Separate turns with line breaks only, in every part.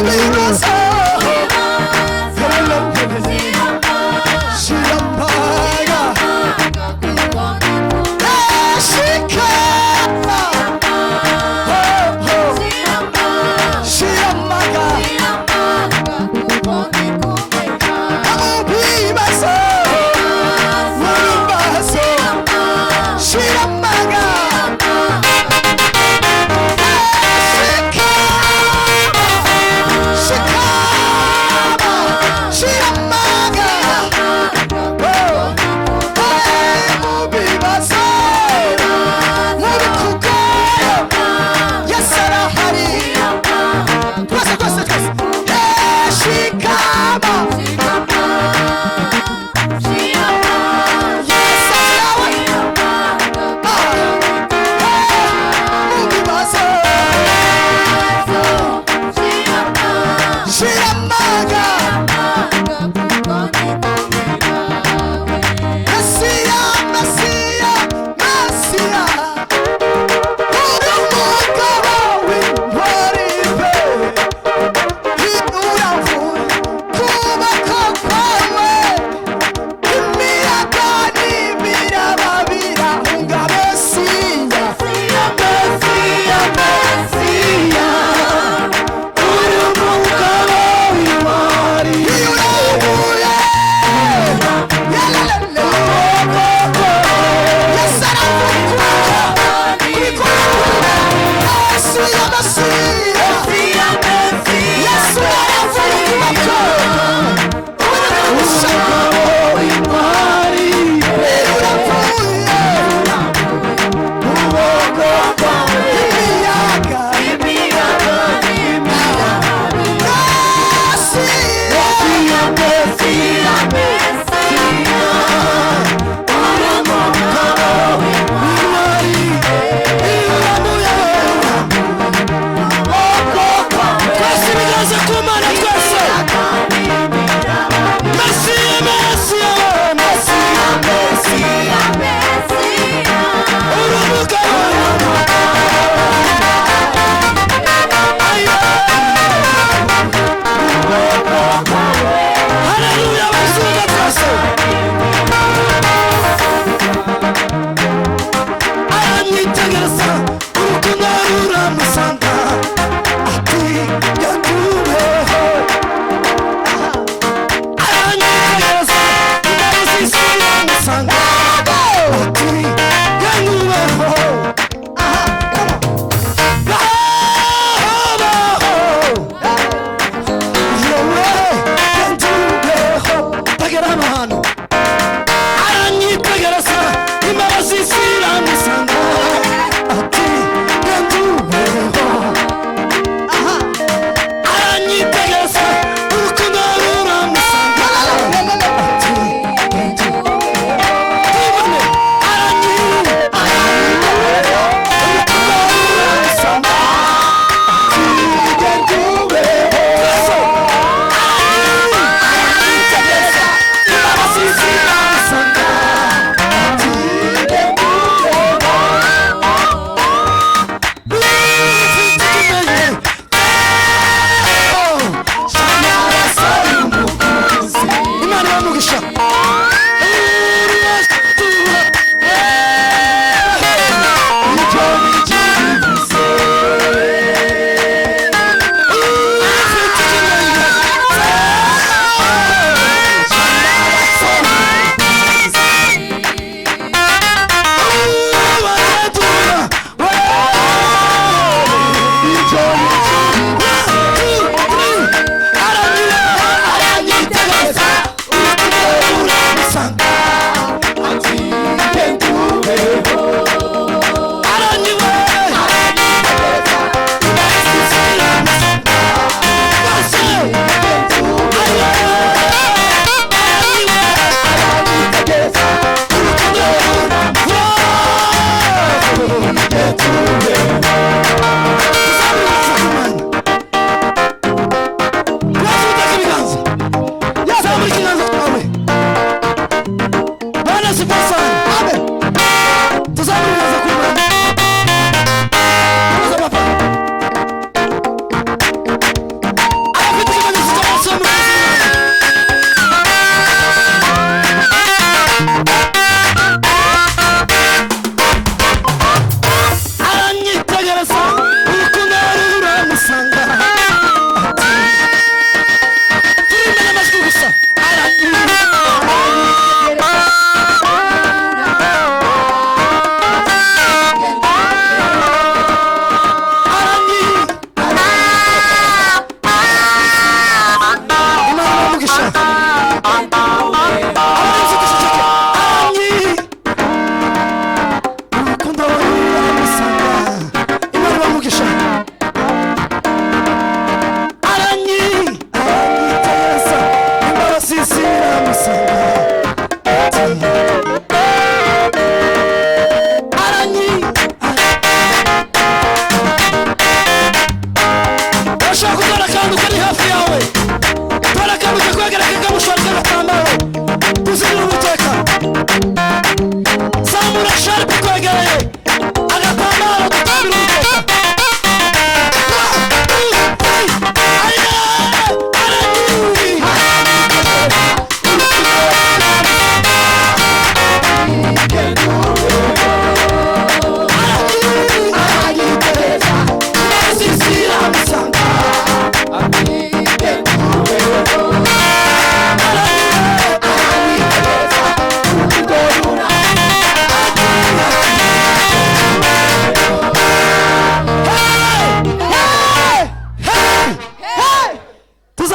Messiah,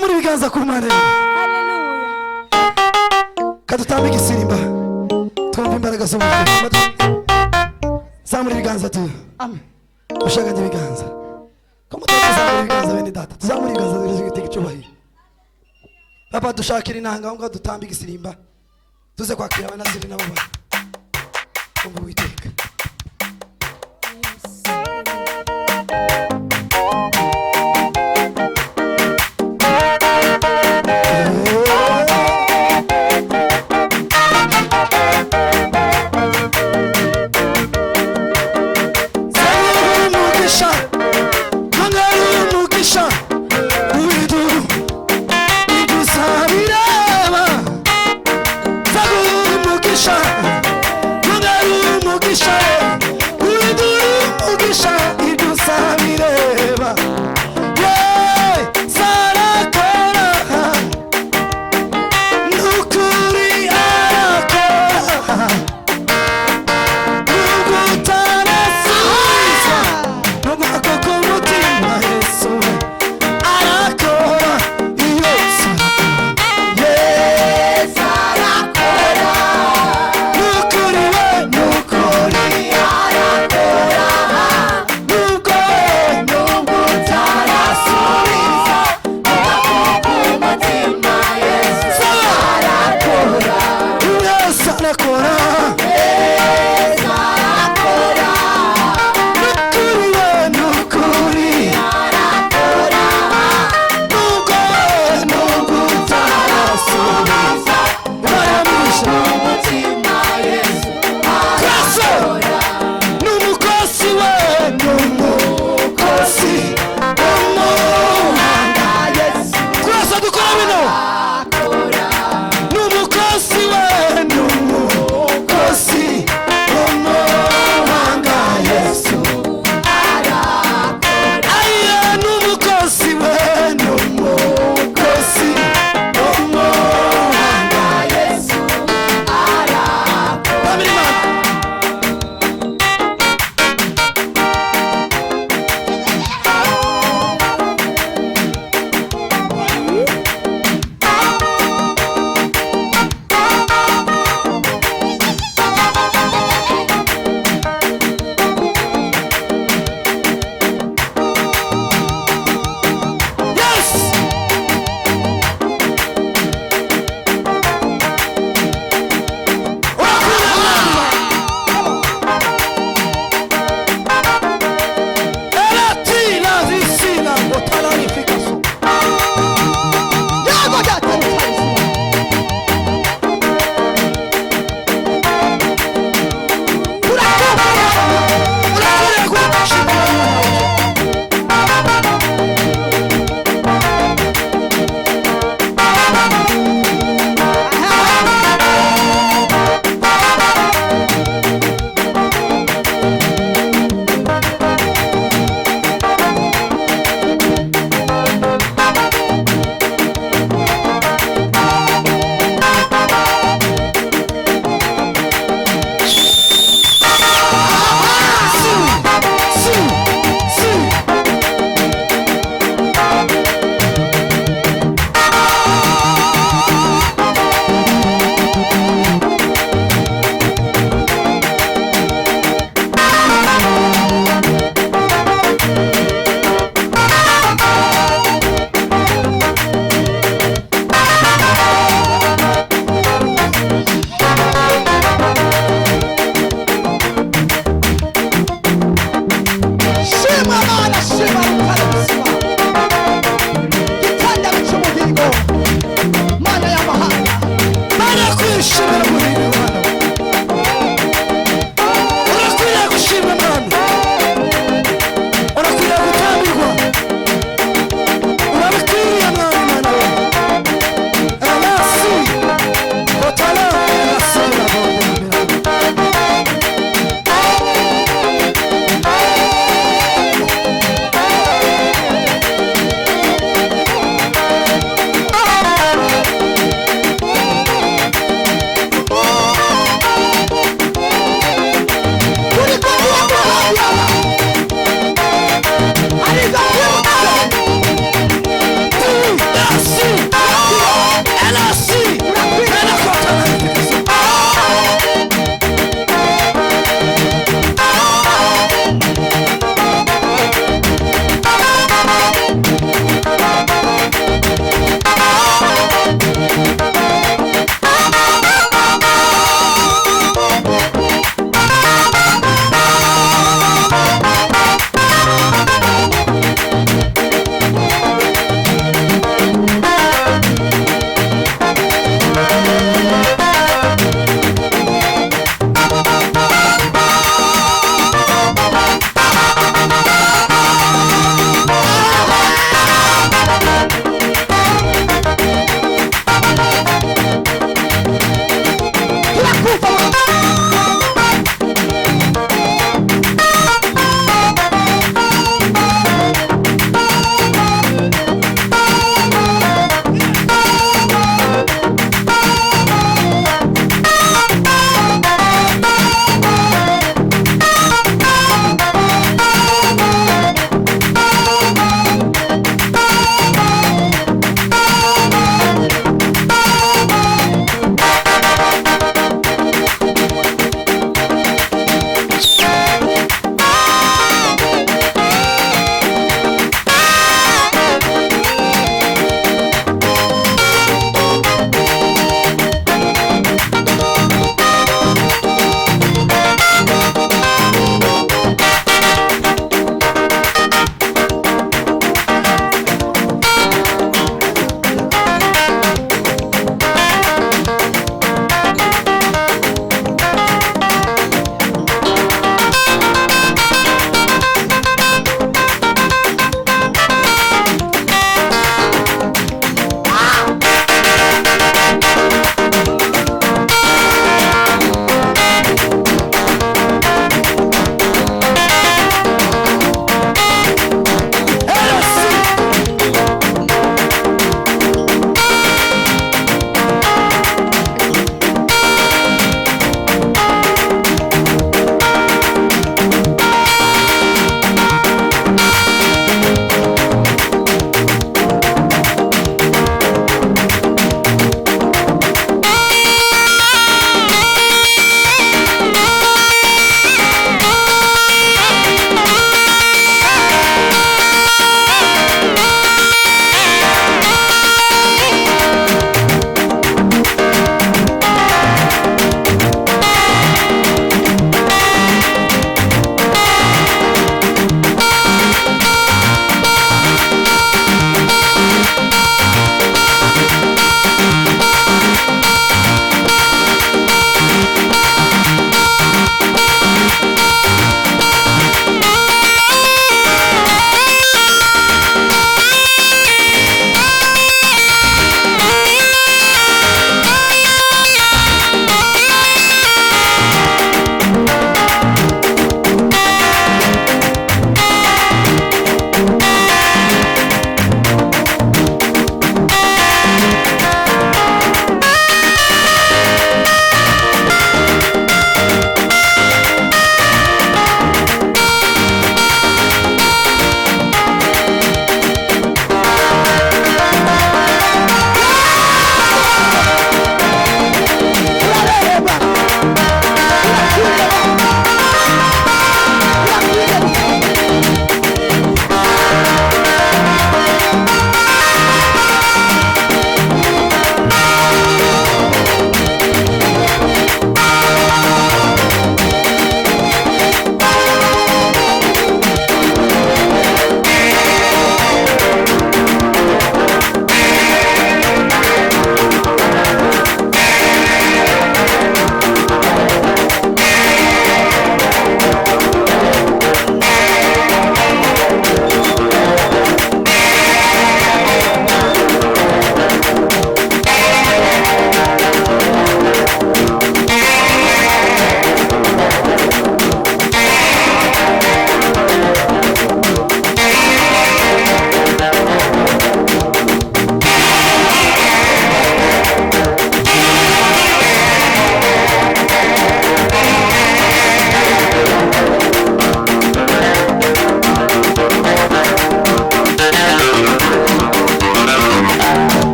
zamura ibiganza ku Mana.
Haleluya.
Kadutambike isirimba twumva imbaraga z'Uwiteka. Zamura ibiganza tu.
Amen.
Ushaka ibiganza kama tuzamura ibiganza bene data, tuzamura ibiganza z'Uwiteka icyubahiro. Papa dushakira inanga ngo dutambike isirimba tuze kwakira abanaziri nabo bana kumva Uwiteka.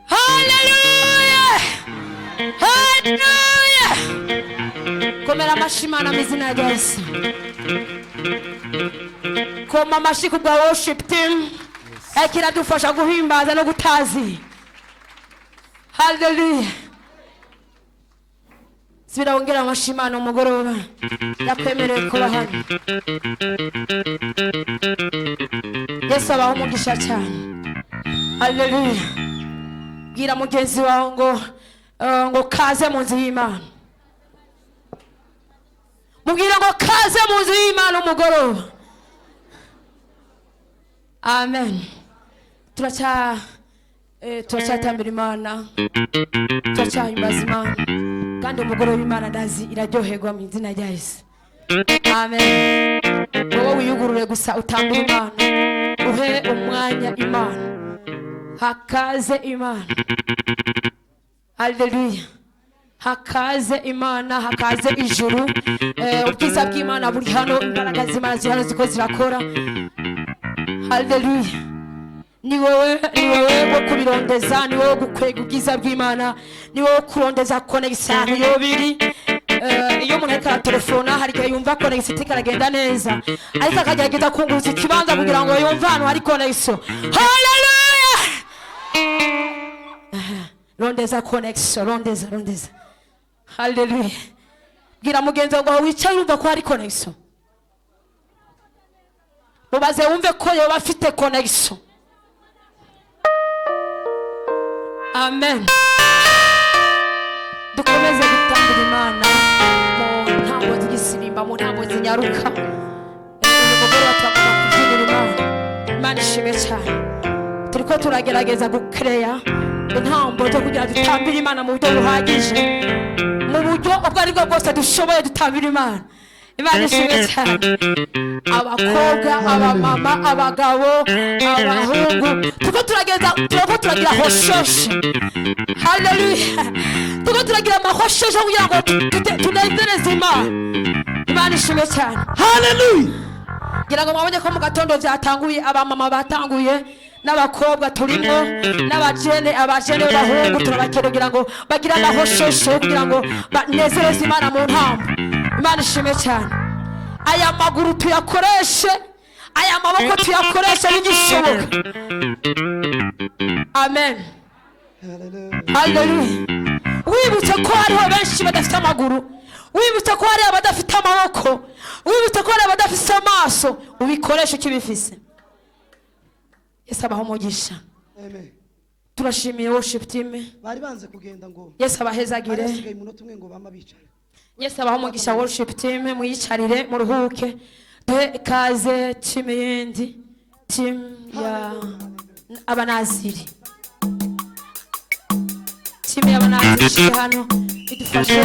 Hallelujah. Hallelujah. Komera amashimana mizina rya Yesu. Koma amashi kubwa worship team. Kiradufasha guhimbaza no gutazi. Hallelujah. Sibira ongera amashimana umugoroba. Yakwemereye kuba hano. Yesu abaho umugisha cyane. Hallelujah. Gira mugenzi wawe ngo kaze mu nzu y'Imana. Mubwira ngo kaze mu nzu y'Imana umugoroba. Amen. Turacyatambira Imana. Turacyahimbaza Imana. Kandi umugoroba w'Imana ndazi iraryoherwa mu izina rya Yesu. Amen. Wowe wiyugurure gusa utambira Imana. Uhe umwanya Imana. Hakaze Imana. Hallelujah. Hakaze Imana, hakaze ijuru. Ubwiza bw'Imana buri hano, imbaraga z'Imana ziri hano ziko zirakora. Hallelujah. Ni wowe wo kubirondeza, ni wowe gukwega ubwiza bw'Imana, ni wowe kurondeza connection yo biri. Iyo umuntu ariko telefona hari igihe yumva connection ikaragenda neza, ariko akagerageza kunguruza ikibanza kugira ngo yumve ahantu hari connection. Hallelujah. Rondeza connection, rondeza. Hallelujah. Gira mugenzi wawe wicaye urumva ko hari connection. Mubaze wumve ko yo bafite connection. Amen. Dukomeze gutambira Imana mu ntambo z'igisirimba, mu ntambo zinyaruka. Umugore watwakora kubyinira Imana. Imana ishimwe cyane. Turiko turagerageza gucreya intambo zo kugira dutambire Imana mu buryo buhagije. Mu buryo ubwo ari bwo bwose dushoboye dutambira Imana. Imana ishimwe cyane. Abakobwa, abamama, abagabo, abahungu, turiko turagira hoshoshe. Hallelujah. Turiko turagira amahoshoshe kugira ngo tunezereze Imana. Imana ishimwe cyane.
Hallelujah.
Gira ngo mwabonye ko mu gatondo byatanguye, abamama batanguye, n'abakobwa turimo, n'abajene b'abahungu turabakerugira ngo bagira amahoshoshe kugira ngo banezereze Imana mu ntambo. Imana ishimwe cyane. Aya maguru tuyakoreshe, aya maboko tuyakoreshe bigishoboka. Amen. Hallelujah. Wibutse ko hariho benshi badafite amaguru, wibutse ko hariho abadafite amaboko, wibutse ko hariho abadafite amaso, ubikoreshe kibifise. Yesu abaho umugisha.
Amen.
Turashimiye worship team.
Bari banze kugenda ngo
Yesu abahezagire.
Asigaye umunota umwe ngo bama bicara.
Yesu abaho umugisha worship team, muyicarire muruhuke. Duhe ikaze team yindi, team ya abanaziri. Team ya abanaziri hano idufashe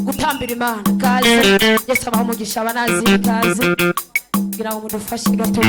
gutambira Imana. Kaze Yesu abaho umugisha abanaziri, kaze kugira ngo mudufashe gato.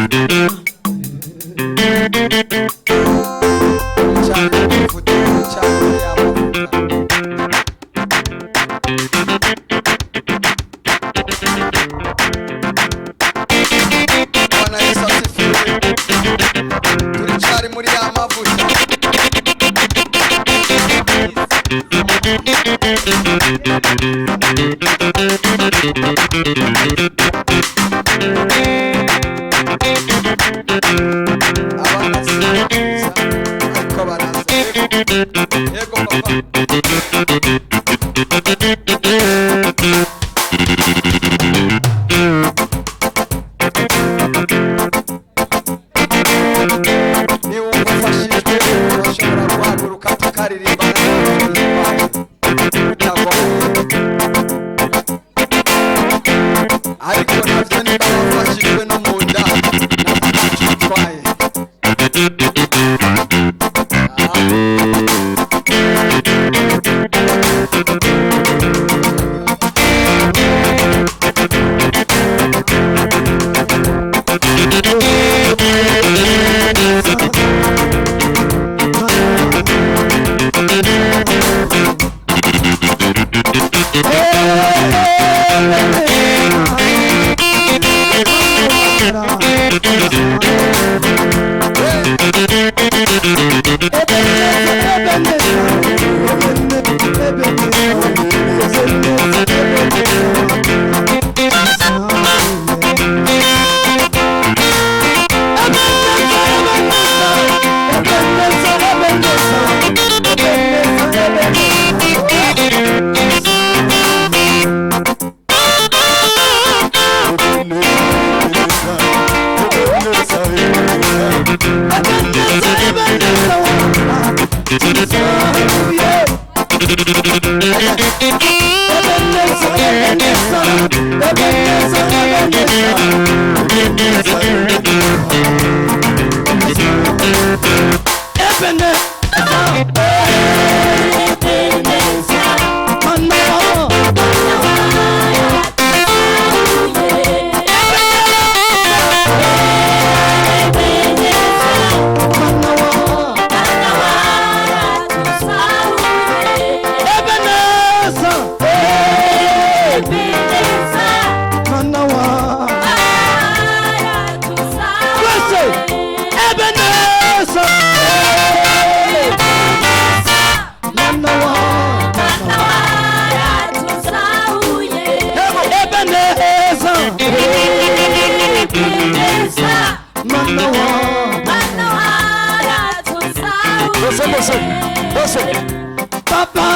Papa,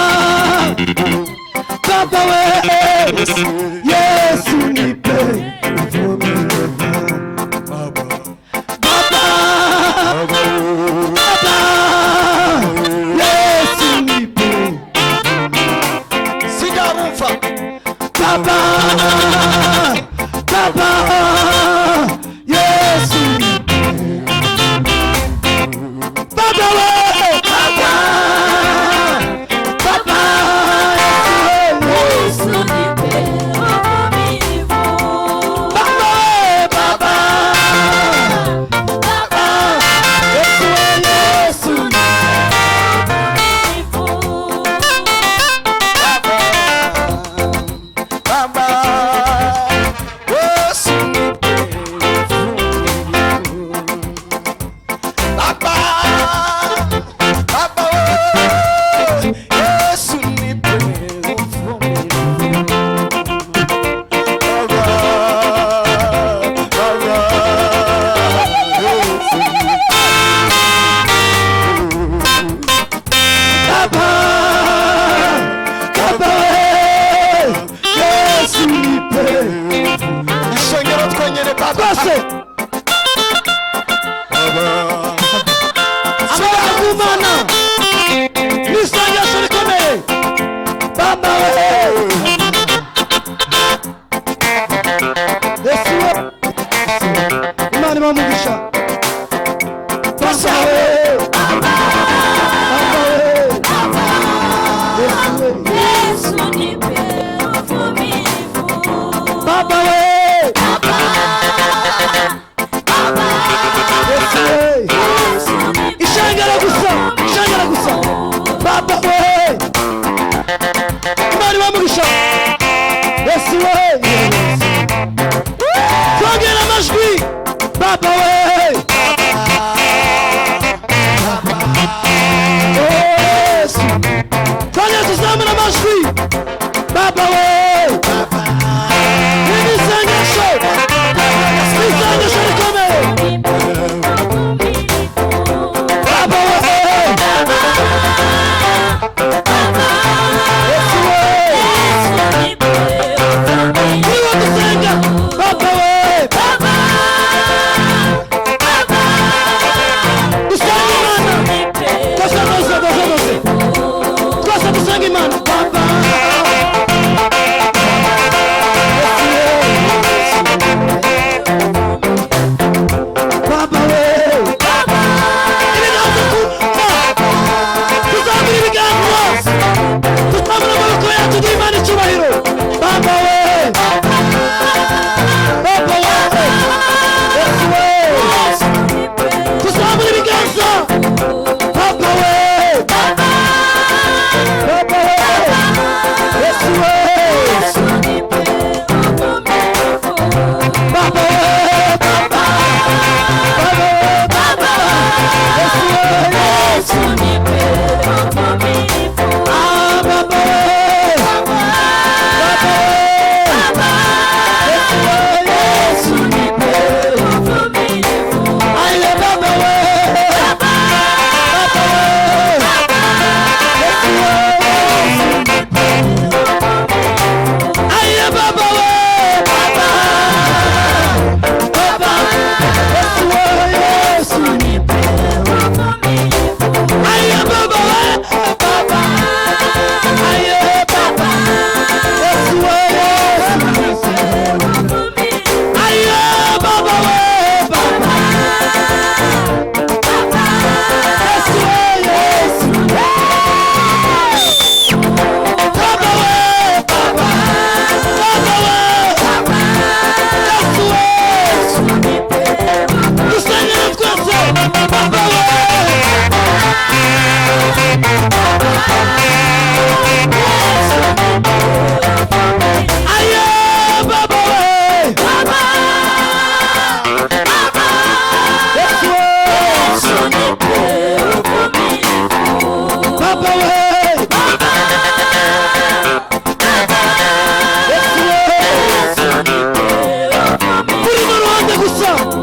Papa we, Yesu nipe Papa, Papa, Yesu nipe sijamufa Papa, Papa, Yesu nipe Papa we, Papa.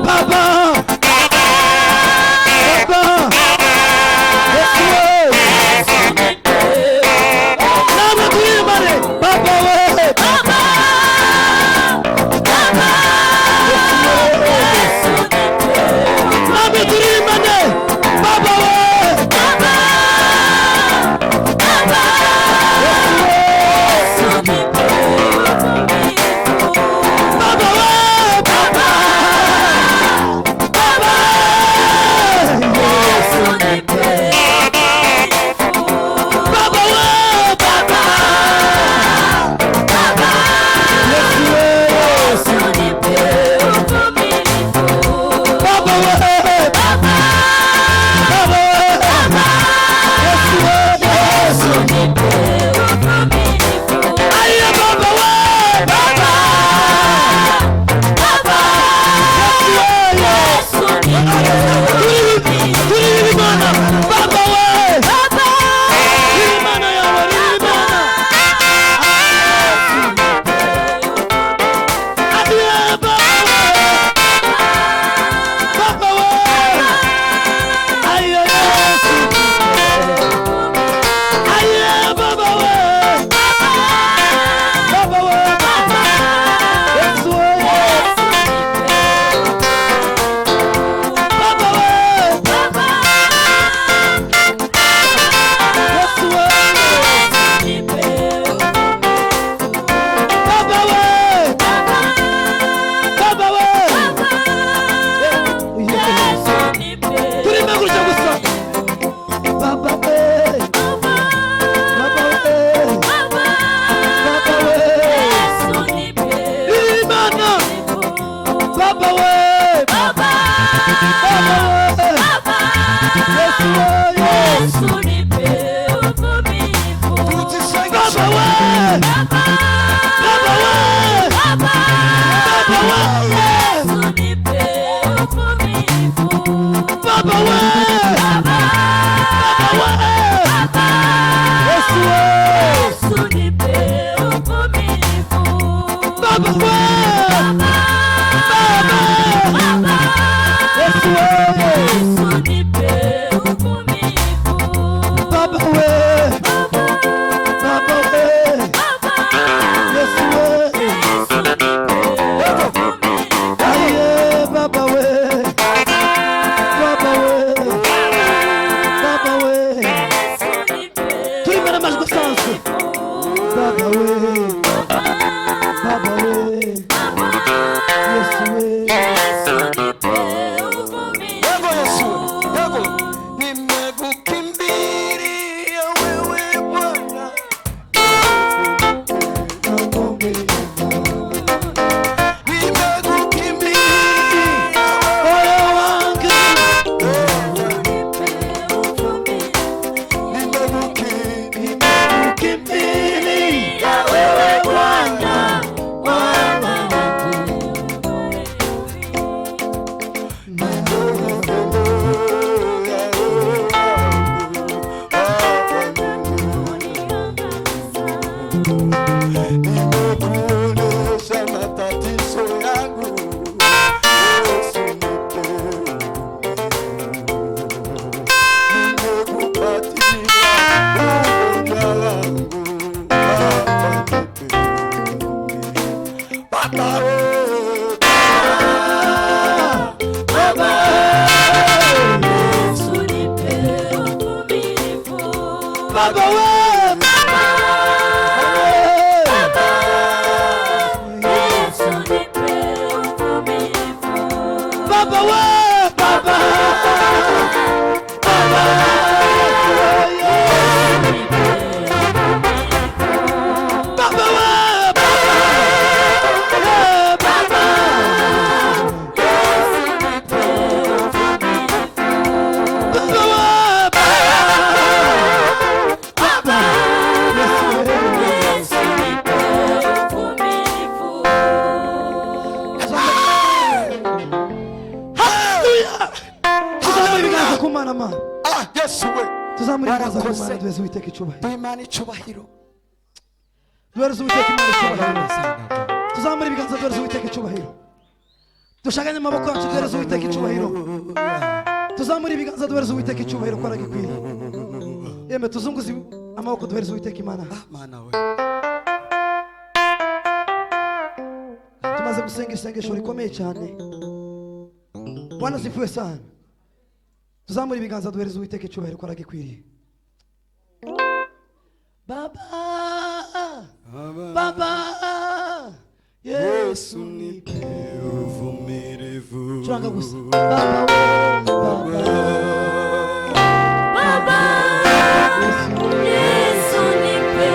Baba turimbane baba we baba
Imana icyubahiro
duhereze Uwiteka Imana icyubahiro tuzamure ibiganza duhereze Uwiteka icyubahiro dushaganye amaboko yacu duhereze Uwiteka icyubahiro tuzamure ibiganza duhereze Uwiteka icyubahiro ko aragikwiriye yemwe tuzunguze amaboko duhereze Uwiteka Imana
Mana we
tumaze gusenga isengesho rikomeye cyane Bwana sifiwe sana tuzamura ibiganza duhereza Uwiteka icyubahiro ko aragikwiriye. Baba Baba Yesu nipe uvumilivu. Churanga gusa. Baba Baba Yesu nipe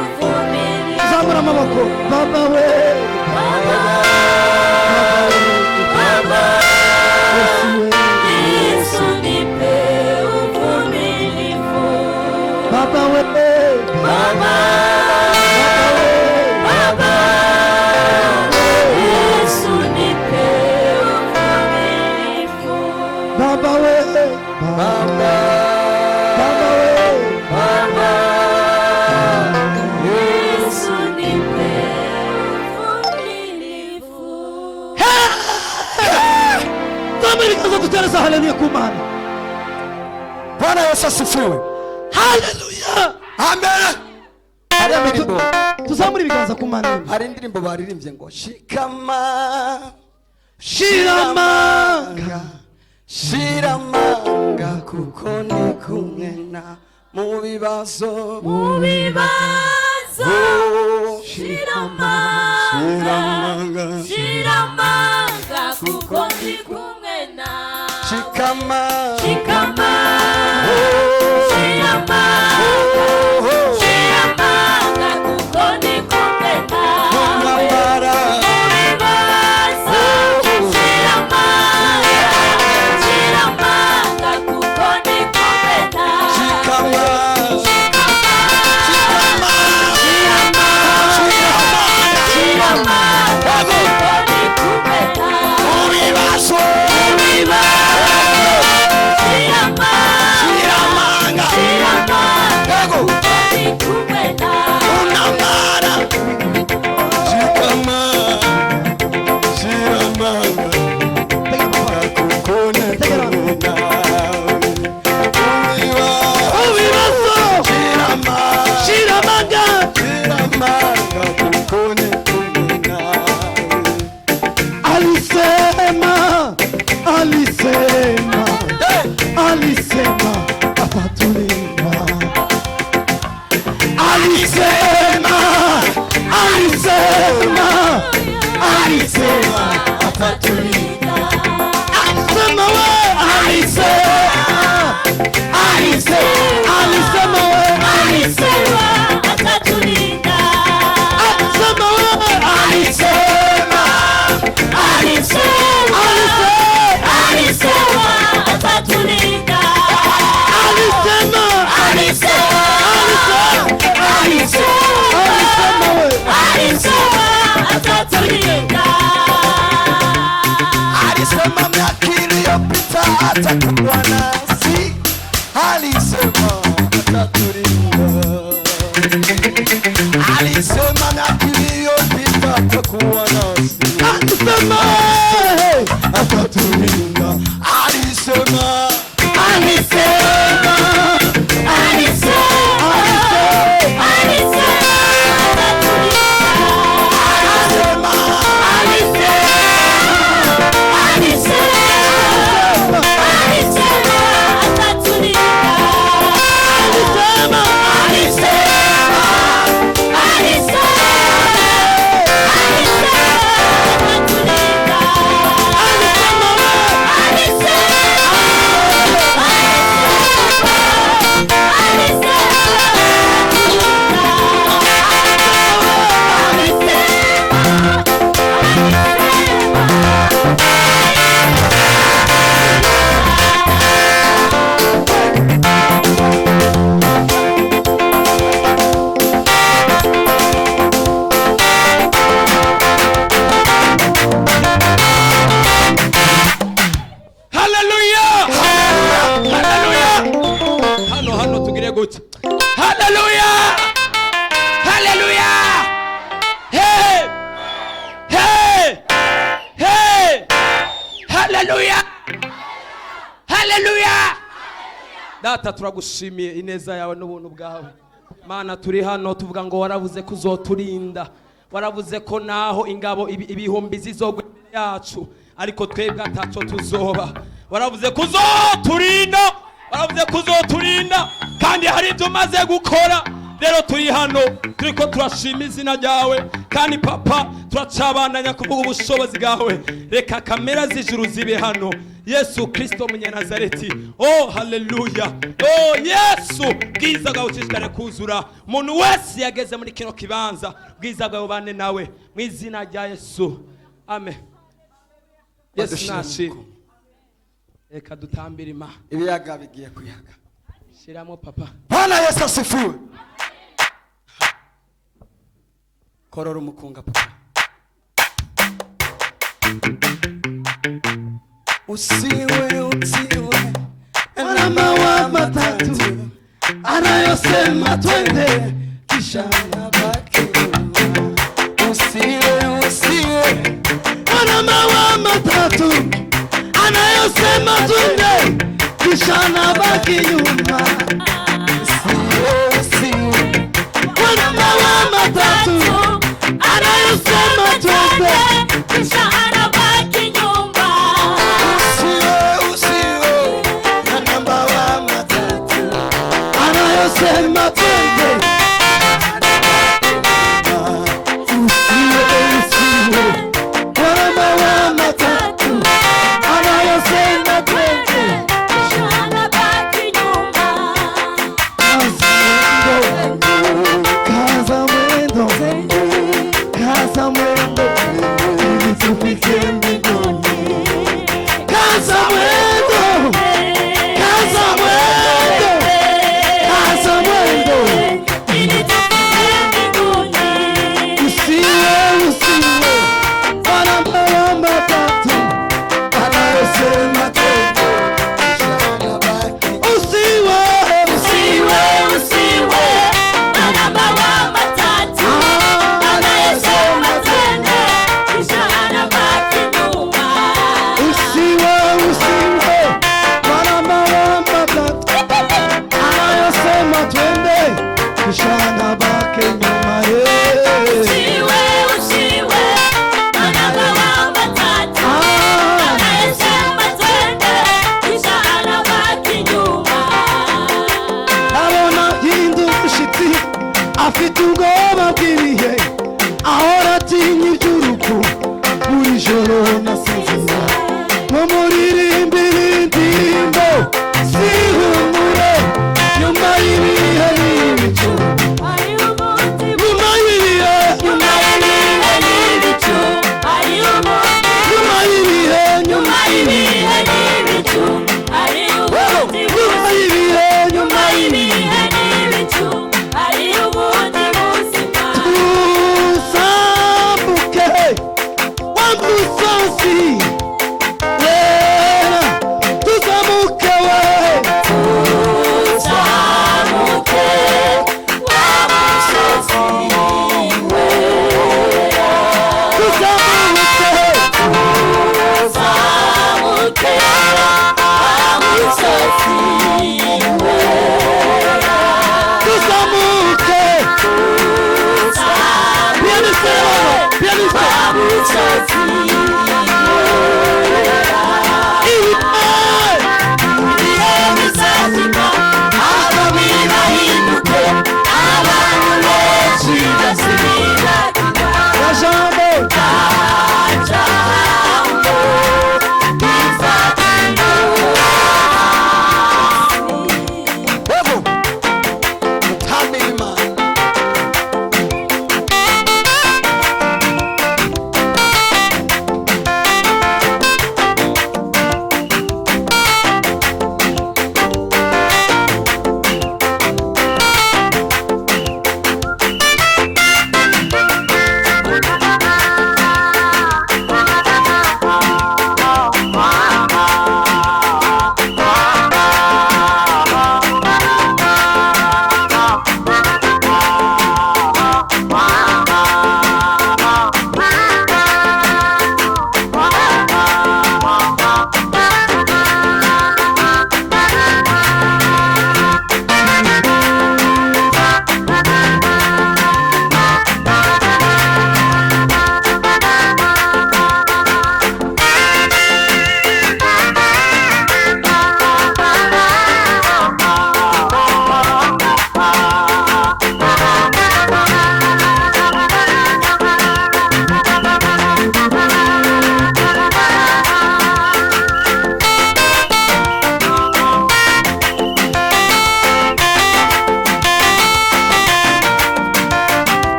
uvumilivu. Zamura amaboko. Baba we Baba Baba Yesu nipe uvumilivu. Baba we Baba Baba Yesu nipe uvumilivu. Baba we Baba Baba we Baba Yesu nipe uvumilivu. Tumelikaza kutereza. Haleluya kumana. Bwana Yesu asifiwe. Haleluya. Amen. Tuzamura ibiganza kumana. Hari indirimbo baririmbye ngo shikama shiramanga shiramanga kuko ni kumwe na mu bibazo shiramanga shiramanga kuko ni kumwe na shikama shiramanga alisema miaka iliyopita atakuwa nasi, alisema atatulinda, alisema miaka iliyopita atakuwa nasi, alisema atatulinda, alisema
Data turagushimiye ineza yawe n'ubuntu bwawe Mana, turi hano tuvuga ngo waravuze kuzoturinda, waravuze ko naho ingabo ibihumbi zizogwe yacu ariko twebwe ataco tuzoba. waravuze kuzoturinda, waravuze kuzoturinda, kandi hari ibyo umaze gukora. Rero turi hano turiko turashima izina ryawe, kandi papa turacabandanya kuvuga ubushobozi bwawe. Reka kamera z'ijuru zibe hano. Yesu Kristo Munyanazareti, oh haleluya, oh Yesu, bwiza bwawe ushishikare kuzura umuntu wese yageze muri kino kibanza. Bwiza bwawe bane nawe mu izina rya Yesu, amen. Yesu nashi, reka dutambire Imana.
Ibiyaga bigiye kuyaga.
Shiramo papa.
Bwana Yesu asifiwe. Korora umukunga papa. Usiwe mawa matatu anayosema twende kisha nabaki. Usiwe mawa matatu anayosema twende kisha nabaki nyuma. Usiwe mawa matatu anayosema twende kisha anabaki nyuma. Sema twende, usiwe mawa matatu anayosema twende kisha anabaki nyuma. Kaza mwendo, kaza mwendo ili tufike mbinguni. Kaza mwendo, kaza mwendo, kaza mwendo ili tufike mbinguni. Usiwe mawa matatu anayosema twende kisha anabaki. Usiwe mawa matatu anayosema twende kisha anabaki nyuma. Usiwe mawa matatu anayosema twende kisha anabaki nyuma. Afite ubwoba bw'ibihe ahora atinya iby'urupfu, buri joro nasinzira mumuririmbira indirimbo zihumure. Nyuma y'ibihe n'ibicu, nyuma y'ibihe n'ibicu, nyuma y'ibihe n'ibicu, nyuma y'ibihe n'ibicu.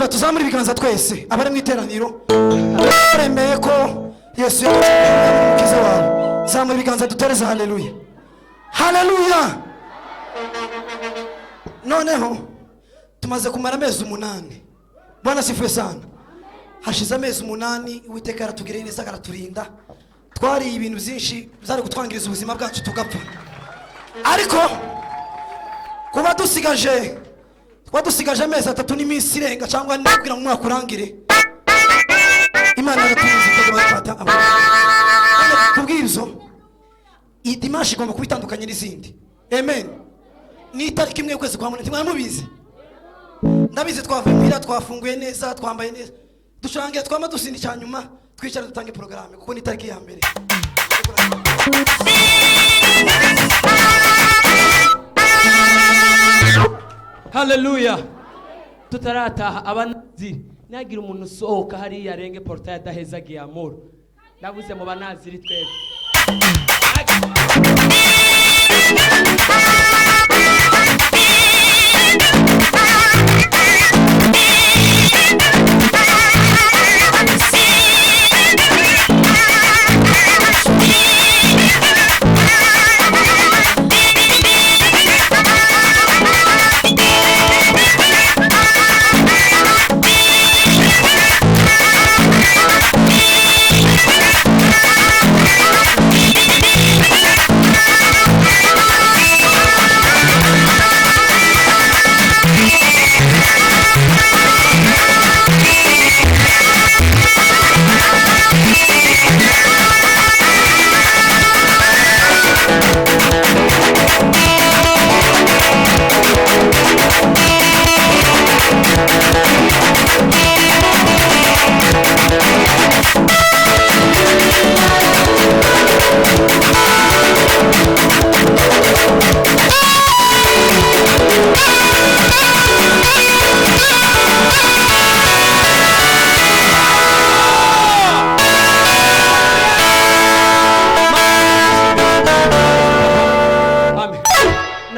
tuzamure ibiganza twese abari mu iteraniro baremeye ko Yesu yamukiza umukiza wawe. Zamura ibiganza dutereze haleluya haleluya. Noneho tumaze kumara amezi 8. Bwana sifiwe sana. Hashize amezi 8 Uwiteka aratugirira neza araturinda. Twari ibintu byinshi byari gutwangiriza ubuzima bwacu tugapfa. Ariko kuba dusigaje amezi 3 n'iminsi irenga cyangwa ndabwira mu mwaka urangire, Imana yaturinze ko bafata abantu. Kubwizo iyi dimanche igomba kubitandukanye n'izindi. Amen. Ni itariki imwe kwezi kwa munsi mwamubizi. Ndabizi twavuye muhira twafunguye neza twambaye neza. Dushangiye twama dusindi cyanyuma twicara dutange programme kuko ni itariki ya mbere.
Haleluya. Tutarataha abanaziri nagira umuntu sohoka hari yarenge portail adahezagiye amoro. Ndabuze mu banaziri twese.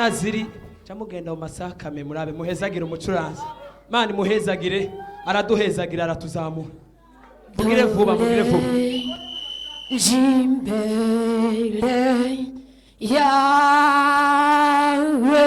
ziri ca mugenda mu masakame murabe muhezagire umucuranzi mani muhezagire araduhezagira aratuzamura mugire vuba
jimbere yawe